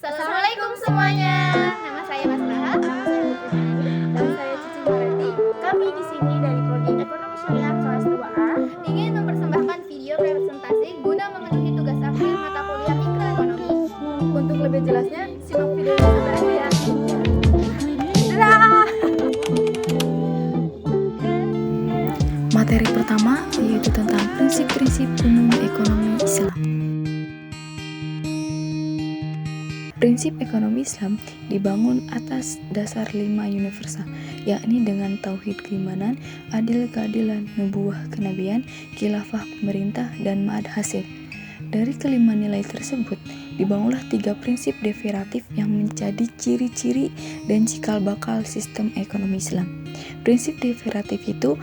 Assalamualaikum semuanya. Nama saya Mas Raha. Nama saya Putri Nani. Dan saya Cici Mareti. Kami di sini dari Prodi Ekonomi Syariah kelas 2A Ingin mempersembahkan video presentasi guna memenuhi tugas akhir mata kuliah mikroekonomi. Untuk lebih jelasnya, simak videonya sampai akhir ya. Dadah! Materi pertama yaitu tentang prinsip-prinsip umum ekonomi Islam. Prinsip ekonomi Islam dibangun atas dasar 5 universal, yakni dengan tauhid keimanan, adil keadilan, nubuwah kenabian, khilafah pemerintah, dan ma'ad hasil. Dari kelima nilai tersebut, dibangunlah 3 prinsip deferatif yang menjadi ciri-ciri dan cikal bakal sistem ekonomi Islam. Prinsip deferatif itu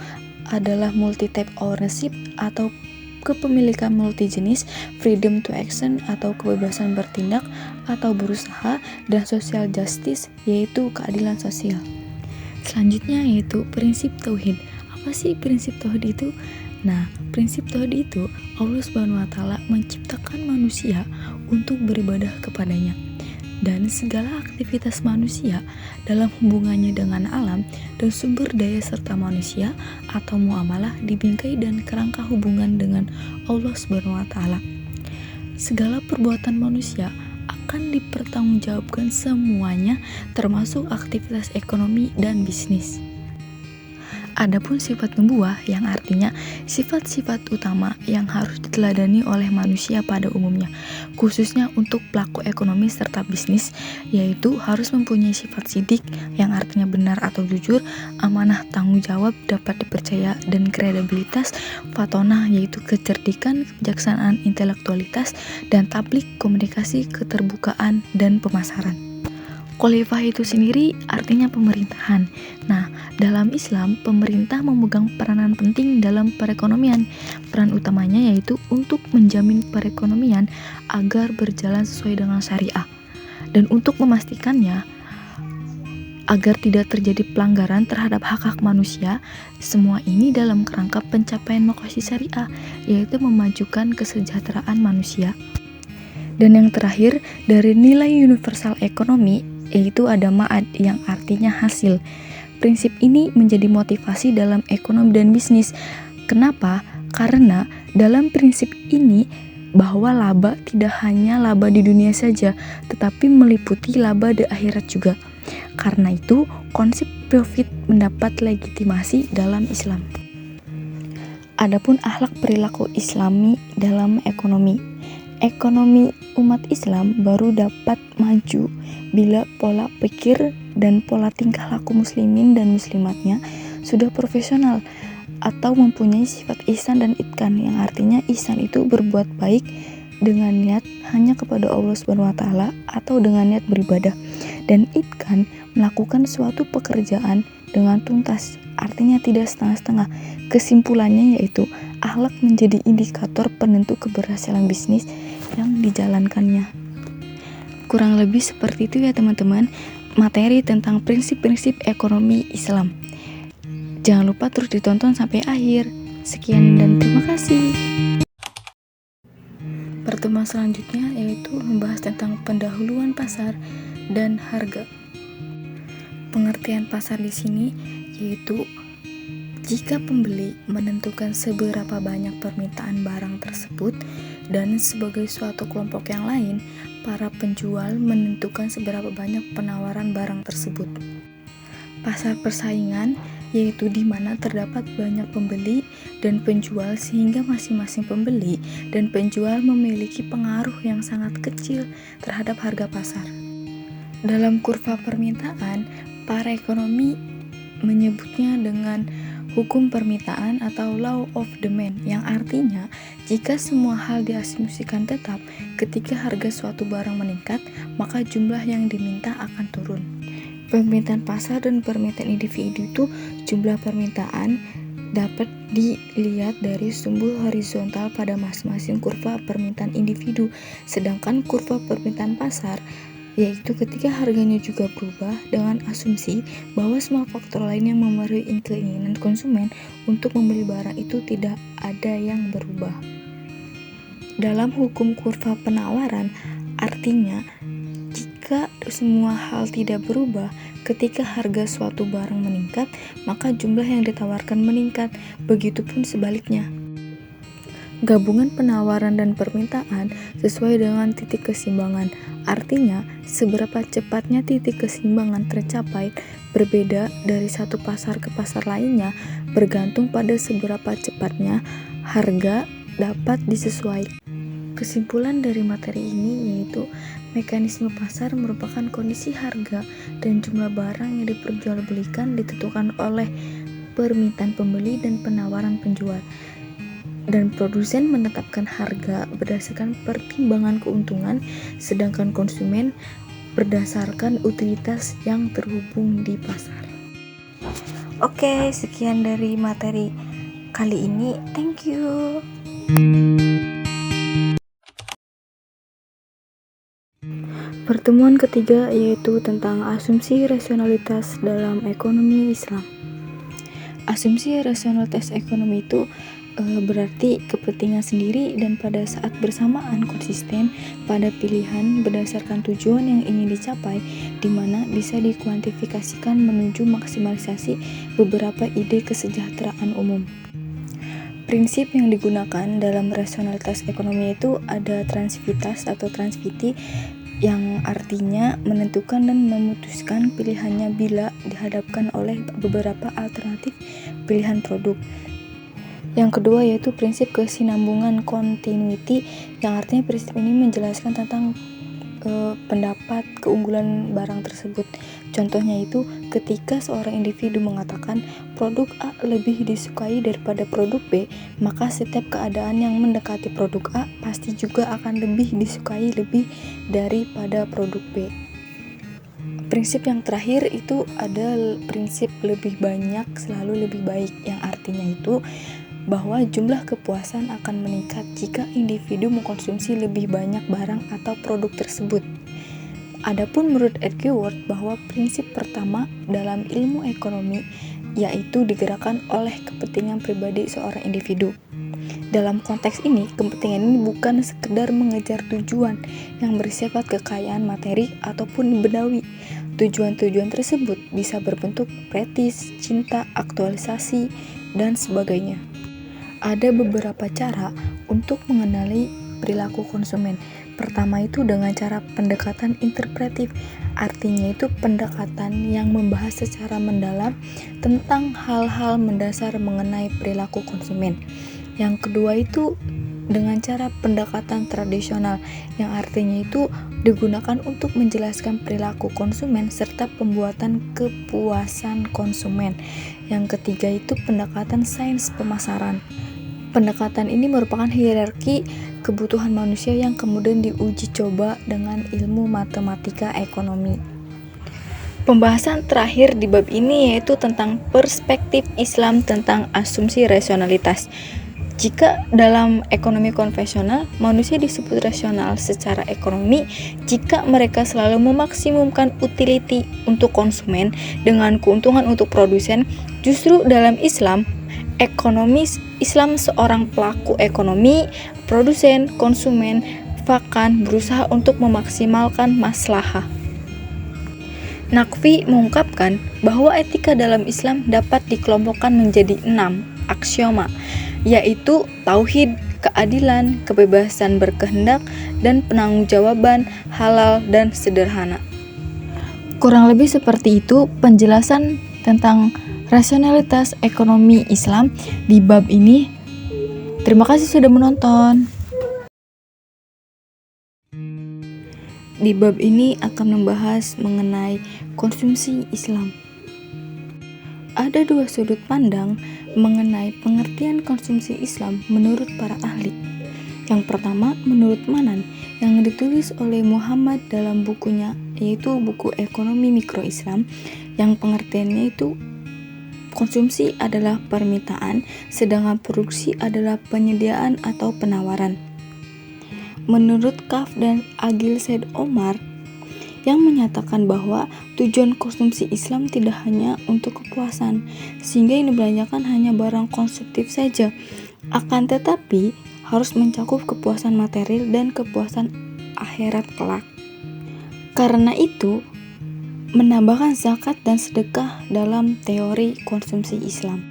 adalah multi-type ownership atau kepemilikan multijenis, freedom to action atau kebebasan bertindak atau berusaha, dan social justice yaitu keadilan sosial. Selanjutnya yaitu prinsip tauhid. Apa sih prinsip tauhid itu? Nah, prinsip tauhid itu Allah Subhanahu wa taala menciptakan manusia untuk beribadah kepadanya. Dan segala aktivitas manusia dalam hubungannya dengan alam dan sumber daya serta manusia atau muamalah dibingkai dan kerangka hubungan dengan Allah Subhanahu wa taala. Segala perbuatan manusia akan dipertanggungjawabkan semuanya, termasuk aktivitas ekonomi dan bisnis. Adapun sifat nubuwah yang artinya sifat-sifat utama yang harus diteladani oleh manusia pada umumnya, khususnya untuk pelaku ekonomi serta bisnis, yaitu harus mempunyai sifat sidik yang artinya benar atau jujur, amanah tanggung jawab dapat dipercaya, dan kredibilitas, fatonah yaitu kecerdikan, kebijaksanaan, intelektualitas, dan tablik komunikasi, keterbukaan, dan pemasaran. Khalifah itu sendiri artinya pemerintahan. Nah, dalam Islam, pemerintah memegang peranan penting dalam perekonomian. Peran utamanya yaitu untuk menjamin perekonomian agar berjalan sesuai dengan syariah. Dan untuk memastikannya, agar tidak terjadi pelanggaran terhadap hak-hak manusia, semua ini dalam kerangka pencapaian maqasid syariah, yaitu memajukan kesejahteraan manusia. Dan yang terakhir, dari nilai universal ekonomi, yaitu ada ma'ad yang artinya hasil. Prinsip ini menjadi motivasi dalam ekonomi dan bisnis. Kenapa? Karena dalam prinsip ini bahwa laba tidak hanya laba di dunia saja, tetapi meliputi laba di akhirat juga. Karena itu, konsep profit mendapat legitimasi dalam Islam. Adapun akhlak perilaku Islami dalam ekonomi. Ekonomi umat Islam baru dapat maju bila pola pikir dan pola tingkah laku muslimin dan muslimatnya sudah profesional atau mempunyai sifat ihsan dan itqan, yang artinya ihsan itu berbuat baik dengan niat hanya kepada Allah Subhanahu wa taala atau dengan niat beribadah, dan itqan melakukan suatu pekerjaan dengan tuntas, artinya tidak setengah-setengah. Kesimpulannya yaitu akhlak menjadi indikator penentu keberhasilan bisnis yang dijalankannya. Kurang lebih seperti itu ya teman-teman, materi tentang prinsip-prinsip ekonomi Islam. Jangan lupa terus ditonton sampai akhir. Sekian dan terima kasih. Pertemuan selanjutnya yaitu membahas tentang pendahuluan pasar dan harga. Pengertian pasar di sini yaitu jika pembeli menentukan seberapa banyak permintaan barang tersebut, dan sebagai suatu kelompok yang lain, para penjual menentukan seberapa banyak penawaran barang tersebut. Pasar persaingan yaitu di mana terdapat banyak pembeli dan penjual sehingga masing-masing pembeli dan penjual memiliki pengaruh yang sangat kecil terhadap harga pasar. Dalam kurva permintaan, para ekonomi menyebutnya dengan hukum permintaan atau law of demand, yang artinya jika semua hal diasumsikan tetap, ketika harga suatu barang meningkat, maka jumlah yang diminta akan turun. Permintaan pasar dan permintaan individu itu jumlah permintaan dapat dilihat dari sumbu horizontal pada masing-masing kurva permintaan individu, sedangkan kurva permintaan pasar yaitu ketika harganya juga berubah dengan asumsi bahwa semua faktor lain yang memenuhi keinginan konsumen untuk membeli barang itu tidak ada yang berubah. Dalam hukum kurva penawaran, artinya Jika semua hal tidak berubah, ketika harga suatu barang meningkat, maka jumlah yang ditawarkan meningkat, begitupun sebaliknya. Gabungan penawaran dan permintaan sesuai dengan titik keseimbangan. Artinya, seberapa cepatnya titik keseimbangan tercapai berbeda dari satu pasar ke pasar lainnya, bergantung pada seberapa cepatnya harga dapat disesuaikan. Kesimpulan dari materi ini yaitu mekanisme pasar merupakan kondisi harga dan jumlah barang yang diperjualbelikan ditentukan oleh permintaan pembeli dan penawaran penjual. Dan produsen menetapkan harga berdasarkan pertimbangan keuntungan, sedangkan konsumen berdasarkan utilitas yang terhubung di pasar. Oke, sekian dari materi kali ini. Thank you. Pertemuan ketiga yaitu tentang asumsi rasionalitas dalam ekonomi Islam. Asumsi rasionalitas ekonomi itu berarti kepentingan sendiri dan pada saat bersamaan konsisten pada pilihan berdasarkan tujuan yang ingin dicapai, di mana bisa dikuantifikasikan menuju maksimalisasi beberapa ide kesejahteraan umum. Prinsip yang digunakan dalam rasionalitas ekonomi itu ada transivitas atau transviti, yang artinya menentukan dan memutuskan pilihannya bila dihadapkan oleh beberapa alternatif pilihan produk. Yang kedua yaitu prinsip kesinambungan continuity, yang artinya prinsip ini menjelaskan tentang pendapat keunggulan barang tersebut. Contohnya itu ketika seorang individu mengatakan produk A lebih disukai daripada produk B, maka setiap keadaan yang mendekati produk A pasti juga akan lebih disukai lebih daripada produk B. Prinsip yang terakhir itu ada prinsip lebih banyak selalu lebih baik, yang artinya itu bahwa jumlah kepuasan akan meningkat jika individu mengkonsumsi lebih banyak barang atau produk tersebut. Adapun menurut Edgar Ward bahwa prinsip pertama dalam ilmu ekonomi yaitu digerakkan oleh kepentingan pribadi seorang individu. Dalam konteks ini, kepentingan ini bukan sekedar mengejar tujuan yang bersifat kekayaan materi ataupun bendawi. Tujuan-tujuan tersebut bisa berbentuk praktis, cinta, aktualisasi, dan sebagainya. Ada beberapa cara untuk mengenali perilaku konsumen. Pertama itu dengan cara pendekatan interpretif, artinya itu pendekatan yang membahas secara mendalam tentang hal-hal mendasar mengenai perilaku konsumen. Yang kedua itu dengan cara pendekatan tradisional, yang artinya itu digunakan untuk menjelaskan perilaku konsumen serta pembuatan kepuasan konsumen. Yang ketiga itu pendekatan sains pemasaran. Pendekatan ini merupakan hierarki kebutuhan manusia yang kemudian diuji coba dengan ilmu matematika ekonomi. Pembahasan terakhir di bab ini yaitu tentang perspektif Islam tentang asumsi rasionalitas. Jika dalam ekonomi konvensional, manusia disebut rasional secara ekonomi jika mereka selalu memaksimumkan utility untuk konsumen dengan keuntungan untuk produsen. Justru dalam Islam, ekonomis Islam seorang pelaku ekonomi, produsen, konsumen, bahkan berusaha untuk memaksimalkan maslahah. Naqvi mengungkapkan bahwa etika dalam Islam dapat dikelompokkan menjadi 6 aksioma, yaitu tauhid, keadilan, kebebasan berkehendak, dan penanggung-jawaban, halal, dan sederhana. Kurang lebih seperti itu penjelasan tentang rasionalitas ekonomi Islam di bab ini. Terima kasih sudah menonton. Di bab ini akan membahas mengenai konsumsi Islam. Ada dua sudut pandang mengenai pengertian konsumsi Islam menurut para ahli. Yang pertama menurut Manan yang ditulis oleh Muhammad dalam bukunya, yaitu buku Ekonomi Mikro Islam, yang pengertiannya itu konsumsi adalah permintaan, sedangkan produksi adalah penyediaan atau penawaran. Menurut Kaf dan Agil Said Omar yang menyatakan bahwa tujuan konsumsi Islam tidak hanya untuk kepuasan, sehingga yang dibelanjakan hanya barang konsumtif saja, akan tetapi harus mencakup kepuasan material dan kepuasan akhirat kelak. Karena itu, menambahkan zakat dan sedekah dalam teori konsumsi Islam.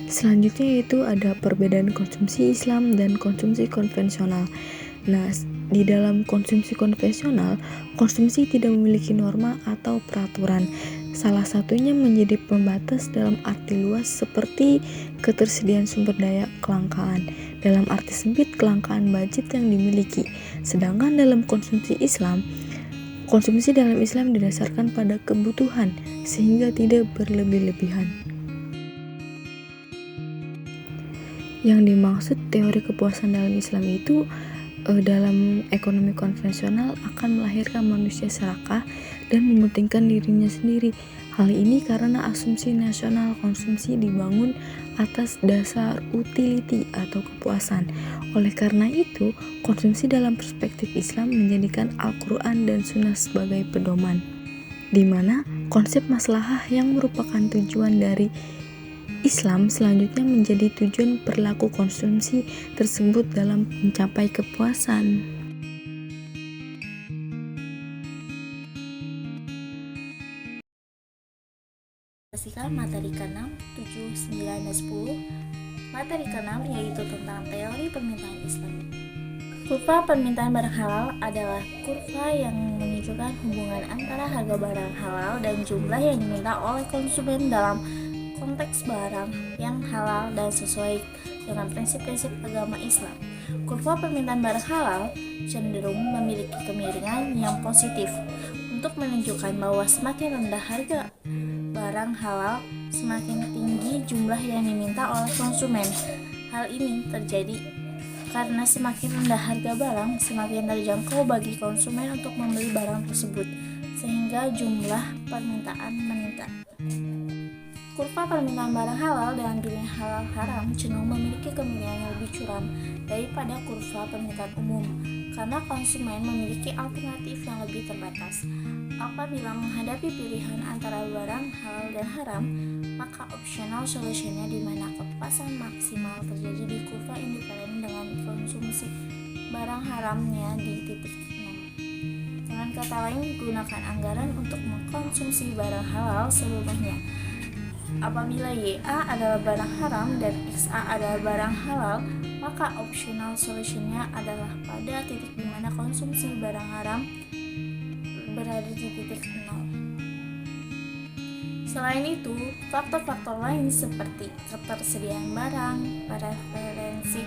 Selanjutnya yaitu ada perbedaan konsumsi Islam dan konsumsi konvensional. Nah, di dalam konsumsi konvensional, konsumsi tidak memiliki norma atau peraturan. Salah satunya menjadi pembatas dalam arti luas seperti ketersediaan sumber daya, kelangkaan. Dalam arti sempit, kelangkaan budget yang dimiliki. Sedangkan dalam konsumsi Islam, konsumsi dalam Islam didasarkan pada kebutuhan sehingga tidak berlebih-lebihan. Yang dimaksud teori kepuasan dalam Islam itu dalam ekonomi konvensional akan melahirkan manusia serakah dan mementingkan dirinya sendiri. Hal ini karena asumsi nasional konsumsi dibangun atas dasar utility atau kepuasan. Oleh karena itu, konsumsi dalam perspektif Islam menjadikan Al-Quran dan Sunnah sebagai pedoman, di mana konsep maslahah yang merupakan tujuan dari Islam selanjutnya menjadi tujuan perilaku konsumsi tersebut dalam mencapai kepuasan. Materi ke-6, 7, 9, dan 10. Materi ke-6 yaitu tentang teori permintaan Islam. Kurva permintaan barang halal adalah kurva yang menunjukkan hubungan antara harga barang halal dan jumlah yang diminta oleh konsumen dalam konteks barang yang halal dan sesuai dengan prinsip-prinsip agama Islam. Kurva permintaan barang halal cenderung memiliki kemiringan yang positif untuk menunjukkan bahwa semakin rendah harga barang halal, semakin tinggi jumlah yang diminta oleh konsumen. Hal ini terjadi karena semakin rendah harga barang, semakin terjangkau bagi konsumen untuk membeli barang tersebut, sehingga jumlah permintaan meningkat. Kurva permintaan barang halal dan dunia halal haram cenderung memiliki kemiringan yang lebih curam daripada kurva permintaan umum, karena konsumen memiliki alternatif yang lebih terbatas. Apabila menghadapi pilihan antara barang halal dan haram, maka optional solutionnya di mana kepuasan maksimal terjadi di kurva indiferen dengan konsumsi barang haramnya di titik 0. Dengan kata lain, gunakan anggaran untuk mengkonsumsi barang halal seluruhnya. Apabila YA adalah barang haram dan XA adalah barang halal, maka optional solutionnya adalah pada titik di mana konsumsi barang haram berada di titik 0. Selain itu, faktor-faktor lain seperti ketersediaan barang, preferensi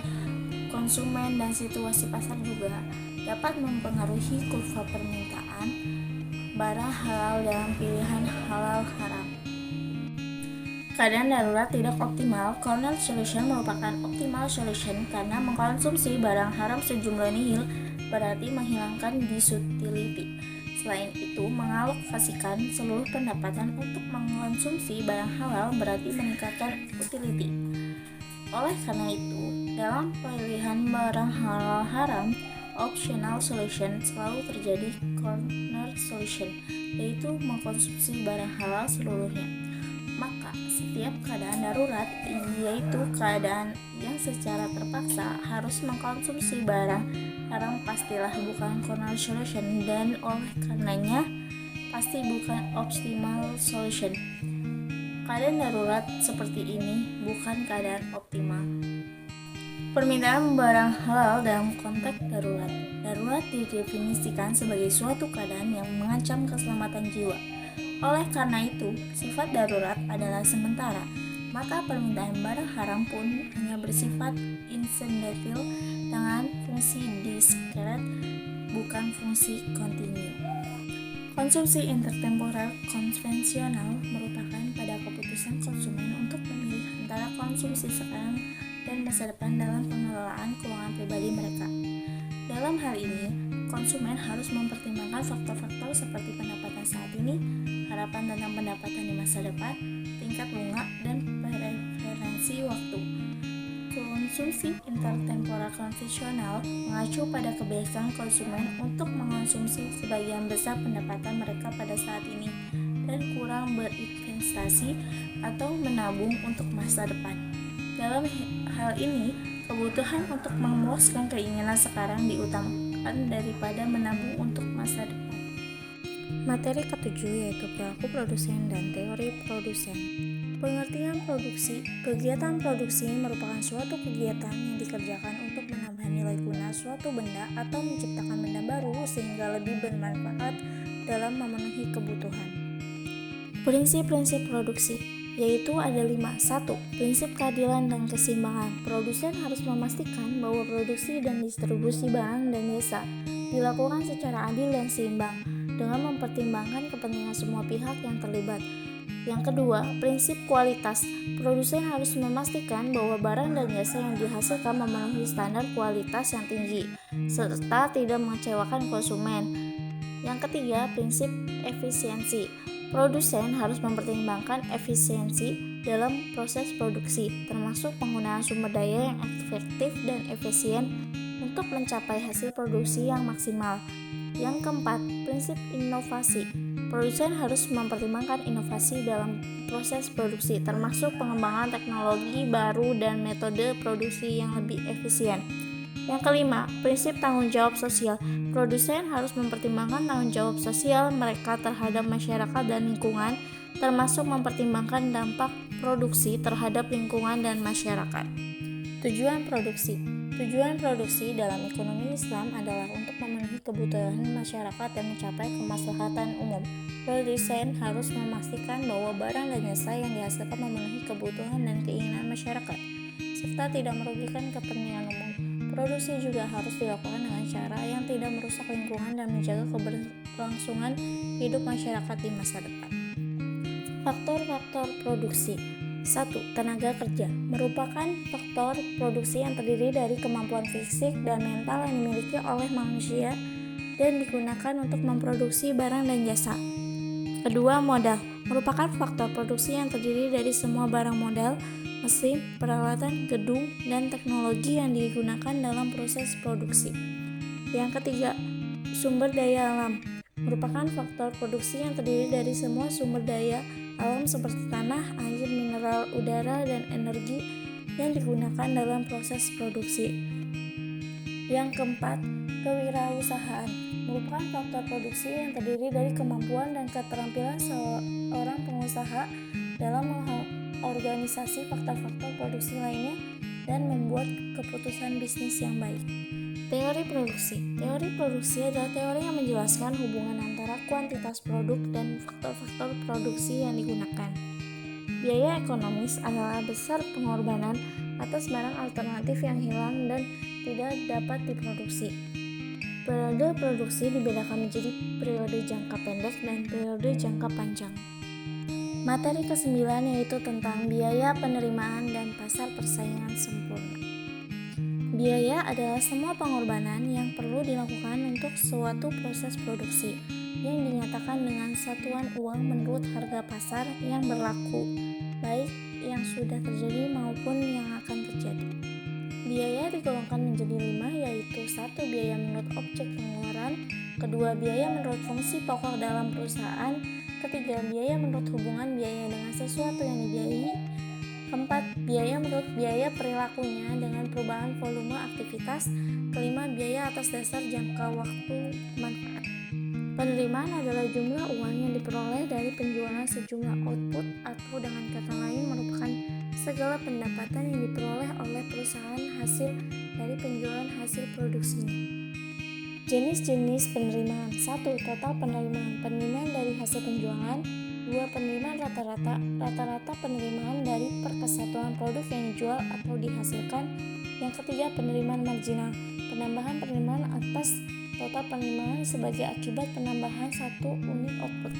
konsumen, dan situasi pasar juga dapat mempengaruhi kurva permintaan barang halal dalam pilihan halal haram. Keadaan darurat tidak optimal. Corner solution merupakan optimal solution karena mengkonsumsi barang haram sejumlah nihil berarti menghilangkan disutility. Selain itu, mengalokasikan seluruh pendapatan untuk mengkonsumsi barang halal berarti meningkatkan utility. Oleh karena itu, dalam pilihan barang halal haram, optional solution selalu terjadi corner solution, yaitu mengkonsumsi barang halal seluruhnya. Maka setiap keadaan darurat, yaitu keadaan yang secara terpaksa harus mengkonsumsi barang haram, pastilah bukan corner solution dan oleh karenanya pasti bukan optimal solution. Keadaan darurat seperti ini bukan keadaan optimal. Permintaan barang halal dalam konteks darurat. Darurat didefinisikan sebagai suatu keadaan yang mengancam keselamatan jiwa. Oleh karena itu, sifat darurat adalah sementara, maka permintaan barang haram pun hanya bersifat incidental dengan fungsi discrete, bukan fungsi kontinu. Konsumsi intertemporal konvensional merupakan pada keputusan konsumen untuk memilih antara konsumsi sekarang dan masa depan dalam pengelolaan keuangan pribadi mereka. Dalam hal ini, konsumen harus mempertimbangkan faktor-faktor seperti pendapatan saat ini, harapan tentang pendapatan di masa depan, tingkat bunga, dan preferensi waktu. Konsumsi intertemporal konvensional mengacu pada kebiasaan konsumen untuk mengonsumsi sebagian besar pendapatan mereka pada saat ini dan kurang berinvestasi atau menabung untuk masa depan. Dalam hal ini, Kebutuhan untuk memuaskan keinginan sekarang diutamakan daripada menabung untuk masa depan. Materi ketujuh yaitu perilaku produsen dan teori produsen. Pengertian produksi. Kegiatan produksi merupakan suatu kegiatan yang dikerjakan untuk menambah nilai guna suatu benda atau menciptakan benda baru sehingga lebih bermanfaat dalam memenuhi kebutuhan. Prinsip-prinsip produksi yaitu ada 5. 1. Prinsip keadilan dan keseimbangan. Produsen harus memastikan bahwa produksi dan distribusi barang dan jasa dilakukan secara adil dan seimbang dengan mempertimbangkan kepentingan semua pihak yang terlibat. Yang kedua, prinsip kualitas. Produsen harus memastikan bahwa barang dan jasa yang dihasilkan memenuhi standar kualitas yang tinggi serta tidak mengecewakan konsumen. Yang ketiga, prinsip efisiensi. Produsen harus mempertimbangkan efisiensi dalam proses produksi, termasuk penggunaan sumber daya yang efektif dan efisien untuk mencapai hasil produksi yang maksimal. Yang keempat, prinsip inovasi. Produsen harus mempertimbangkan inovasi dalam proses produksi, termasuk pengembangan teknologi baru dan metode produksi yang lebih efisien. Yang kelima, prinsip tanggung jawab sosial. Produsen harus mempertimbangkan tanggung jawab sosial mereka terhadap masyarakat dan lingkungan, termasuk mempertimbangkan dampak produksi terhadap lingkungan dan masyarakat. Tujuan produksi. Tujuan produksi dalam ekonomi Islam adalah untuk memenuhi kebutuhan masyarakat dan mencapai kemaslahatan umum. Produsen harus memastikan bahwa barang dan jasa yang dihasilkan memenuhi kebutuhan dan keinginan masyarakat, serta tidak merugikan kepentingan umum. Produksi juga harus dilakukan dengan cara yang tidak merusak lingkungan dan menjaga keberlangsungan hidup masyarakat di masa depan. Faktor-faktor produksi. 1. Tenaga kerja merupakan faktor produksi yang terdiri dari kemampuan fisik dan mental yang dimiliki oleh manusia dan digunakan untuk memproduksi barang dan jasa. Kedua, modal merupakan faktor produksi yang terdiri dari semua barang modal, mesin, peralatan, gedung, dan teknologi yang digunakan dalam proses produksi. Yang ketiga, sumber daya alam merupakan faktor produksi yang terdiri dari semua sumber daya alam seperti tanah, air, mineral, udara, dan energi yang digunakan dalam proses produksi. Yang keempat, kewirausahaan merupakan faktor produksi yang terdiri dari kemampuan dan keterampilan seorang pengusaha dalam organisasi faktor-faktor produksi lainnya dan membuat keputusan bisnis yang baik. Teori produksi. Teori produksi adalah teori yang menjelaskan hubungan antara kuantitas produk dan faktor-faktor produksi yang digunakan. Biaya ekonomis adalah besar pengorbanan atas barang alternatif yang hilang dan tidak dapat diproduksi. Periode produksi dibedakan menjadi periode jangka pendek dan periode jangka panjang. Materi ke-9 yaitu tentang biaya penerimaan dan pasar persaingan sempurna. Biaya adalah semua pengorbanan yang perlu dilakukan untuk suatu proses produksi yang dinyatakan dengan satuan uang menurut harga pasar yang berlaku, baik yang sudah terjadi maupun yang akan terjadi. Biaya digolongkan menjadi 5 yaitu 1. Biaya menurut objek pengeluaran, kedua biaya menurut fungsi pokok dalam perusahaan, ketiga biaya menurut hubungan biaya dengan sesuatu yang dibiayai, keempat biaya menurut biaya perilakunya dengan perubahan volume aktivitas, kelima biaya atas dasar jangka waktu manfaat. Penerimaan adalah jumlah uang yang diperoleh dari penjualan sejumlah output atau dengan kata lain merupakan segala pendapatan yang diperoleh oleh perusahaan hasil dari penjualan hasil produksinya. Jenis-jenis penerimaan. 1. Total penerimaan. Penerimaan dari hasil penjualan. 2. Penerimaan rata-rata. Rata-rata penerimaan dari perkesatuan produk yang dijual atau dihasilkan. Yang ketiga, penerimaan marginal. Penambahan penerimaan atas total penerimaan sebagai akibat penambahan 1 unit output.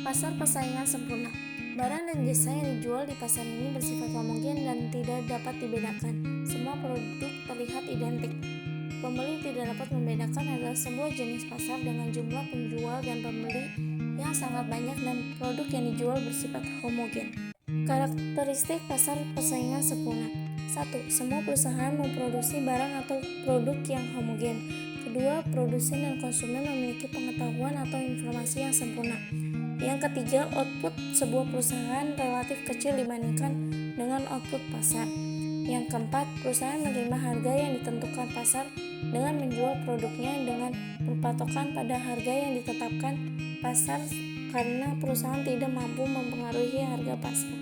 Pasar persaingan sempurna. Barang dan jasa yang dijual di pasar ini bersifat homogen dan tidak dapat dibedakan. Semua produk terlihat identik. Pembeli tidak dapat membedakan adalah sebuah jenis pasar dengan jumlah penjual dan pembeli yang sangat banyak dan produk yang dijual bersifat homogen. Karakteristik pasar persaingan sempurna. 1. Semua perusahaan memproduksi barang atau produk yang homogen. Kedua, produsen dan konsumen memiliki pengetahuan atau informasi yang sempurna. Yang ketiga, output sebuah perusahaan relatif kecil dibandingkan dengan output pasar. Yang keempat, perusahaan menerima harga yang ditentukan pasar dengan menjual produknya dengan berpatokan pada harga yang ditetapkan pasar karena perusahaan tidak mampu mempengaruhi harga pasar.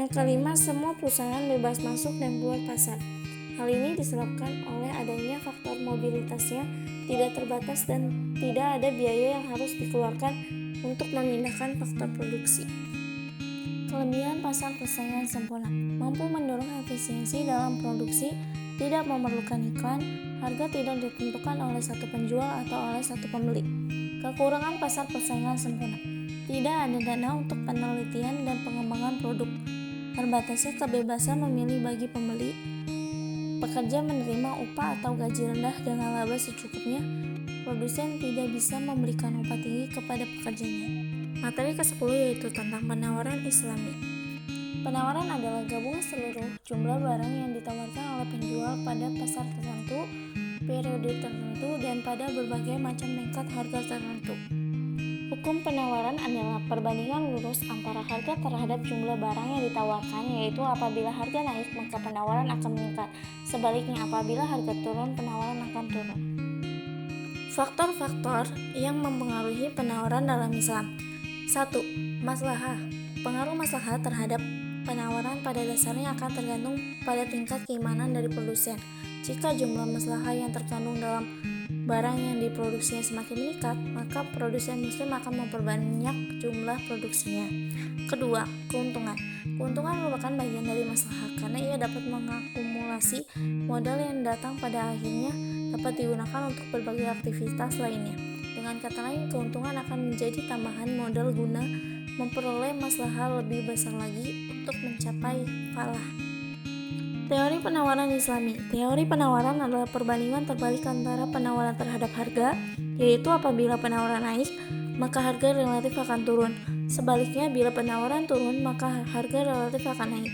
Yang kelima, semua perusahaan bebas masuk dan keluar pasar. Hal ini disebabkan oleh adanya faktor mobilitasnya tidak terbatas dan tidak ada biaya yang harus dikeluarkan untuk memindahkan faktor produksi. Kelebihan pasar persaingan sempurna mampu mendorong efisiensi dalam produksi, tidak memerlukan iklan, harga tidak ditentukan oleh satu penjual atau oleh satu pembeli. Kekurangan pasar persaingan sempurna, tidak ada dana untuk penelitian dan pengembangan produk, terbatasnya kebebasan memilih bagi pembeli, pekerja menerima upah atau gaji rendah dengan laba secukupnya, produsen tidak bisa memberikan upah tinggi kepada pekerjanya. Materi ke-10 yaitu tentang penawaran Islami. Penawaran adalah gabungan seluruh jumlah barang yang ditawarkan oleh penjual pada pasar tertentu, periode tertentu, dan pada berbagai macam tingkat harga tertentu. Hukum penawaran adalah perbandingan lurus antara harga terhadap jumlah barang yang ditawarkan, yaitu apabila harga naik maka penawaran akan meningkat, sebaliknya apabila harga turun penawaran akan turun. Faktor-faktor yang mempengaruhi penawaran dalam Islam. 1. Maslahah. Pengaruh maslahah terhadap penawaran pada dasarnya akan tergantung pada tingkat keimanan dari produsen. Jika jumlah maslahah yang terkandung dalam barang yang diproduksinya semakin meningkat, maka produsen muslim akan memperbanyak jumlah produksinya. Kedua, keuntungan. Keuntungan merupakan bagian dari maslahah karena ia dapat mengakumulasi modal yang datang pada akhirnya dapat digunakan untuk berbagai aktivitas lainnya. Dengan kata lain, keuntungan akan menjadi tambahan modal guna memperoleh maslahah lebih besar lagi untuk mencapai falah. Teori penawaran Islami. Teori penawaran adalah perbandingan terbalik antara penawaran terhadap harga, yaitu apabila penawaran naik, maka harga relatif akan turun. Sebaliknya, bila penawaran turun, maka harga relatif akan naik.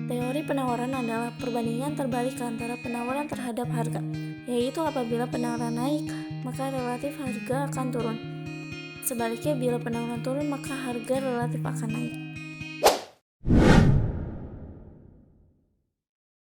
Teori penawaran adalah perbandingan terbalik antara penawaran terhadap harga, yaitu apabila penawaran naik, maka relatif harga akan turun. Sebaliknya, bila penawaran turun, maka harga relatif akan naik.